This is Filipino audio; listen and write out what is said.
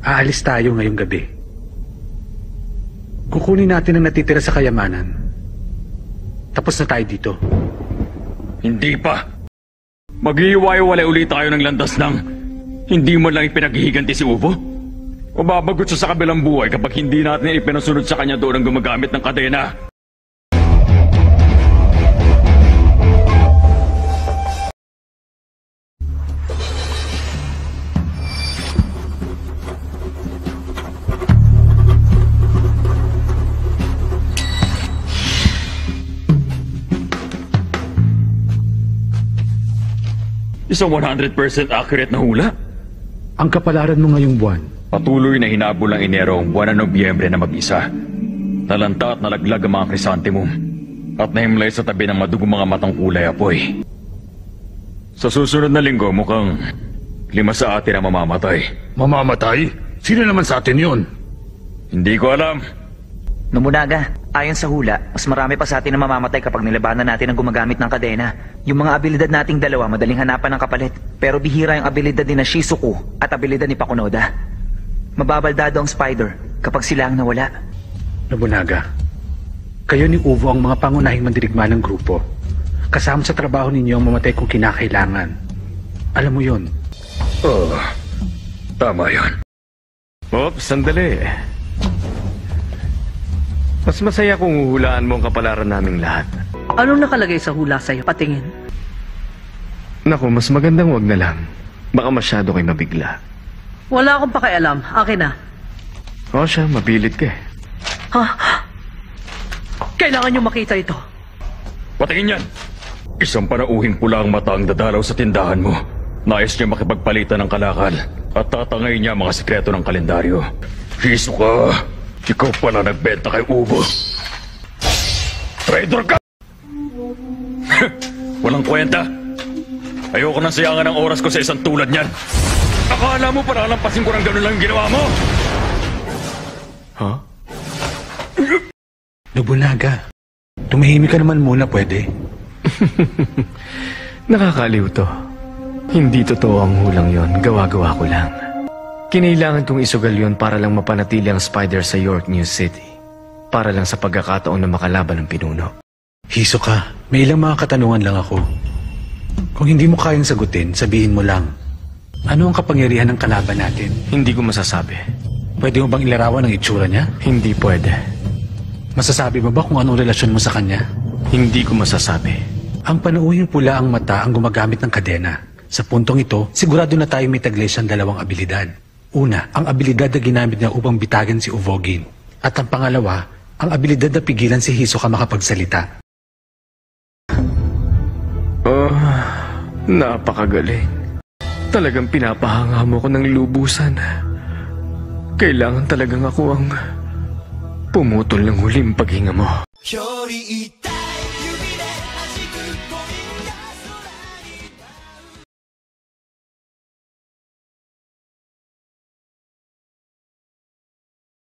Aalis tayo ngayong gabi. Kukunin natin ang natitira sa kayamanan. Tapos na tayo dito. Hindi pa. Maghihiwa-walay ulit tayo ng landas ng hindi man lang ipinaghihiganti si Uvo. O babagot siya sa kabilang buhay kapag hindi natin ipinasunod sa kanya doon ang gumagamit ng kadena. Isang 100% accurate na hula. Ang kapalaran mo ngayong buwan. Patuloy na hinabol ang Enero ang buwan ng Nobyembre na mag-isa. Nalanta at nalaglag ang mga krisantemum. At nahimlay sa tabi ng madugong mga matang kulay apoy. Sa susunod na linggo mukhang 5 sa atin ang mamamatay. Mamamatay? Sino naman sa atin yun? Hindi ko alam. Nobunaga, ayon sa hula, mas marami pa sa atin na mamamatay kapag nilabanan natin ang gumagamit ng kadena. Yung mga abilidad nating dalawa madaling hanapan ng kapalit. Pero bihira yung abilidad ni Shizuku at abilidad ni Pakunoda. Mababaldado ang Spider kapag sila ang nawala. Nobunaga, kayo ni Uvo ang mga pangunahing mandirigma ng grupo. Kasama sa trabaho ninyo ang mamatay kung kinakailangan. Alam mo yun. Oh, tama yan. Oops, sandali. Mas masaya kung uhulaan mo ang kapalaran naming lahat. Anong nakalagay sa hula sa'yo? Patingin. Naku, mas magandang wag na lang. Baka masyado kayo mabigla. Wala akong pakialam. Akin na. O siya, mapilit ka eh. Ha? Kailangan niyo makita ito. Patingin yan! Isang panauhing pula ang mata ang dadalaw sa tindahan mo. Nais niya makipagpalitan ng kalakal at tatangay niya mga sikreto ng kalendaryo. Hisoka! Ikaw pala nagbenta kay Uvo. Traitor ka! Walang kwenta. Ayoko nang sayangan ang oras ko sa isang tulad niyan. Akala mo palalampasin ko ng gano'n lang ginawa mo? Huh? Nobunaga, tumahimik ka naman muna, pwede? Nakakaliw to. Hindi totoo ang hulang yon. Gawa-gawa ko lang. Kinailangan kong isugal yun para lang mapanatili ang Spider sa York New City. Para lang sa pagkakataon na makalaban ng pinuno. Hisoka, may ilang mga katanungan lang ako. Kung hindi mo kayang sagutin, sabihin mo lang. Ano ang kapangyarihan ng kalaban natin? Hindi ko masasabi. Pwede mo bang ilarawan ang itsura niya? Hindi pwede. Masasabi mo ba kung anong relasyon mo sa kanya? Hindi ko masasabi. Ang panauhing pula ang mata ang gumagamit ng kadena. Sa puntong ito, sigurado na tayo may taglay siyang dalawang abilidad. Una, ang abilidad na ginamit niya upang bitagan si Uvogin. At ang pangalawa, ang abilidad na pigilan si Hisoka makapagsalita. Oh, napakagaling. Talagang pinapahanga mo ko ng lubusan. Kailangan talagang ako ang pumutol ng huling paghinga mo.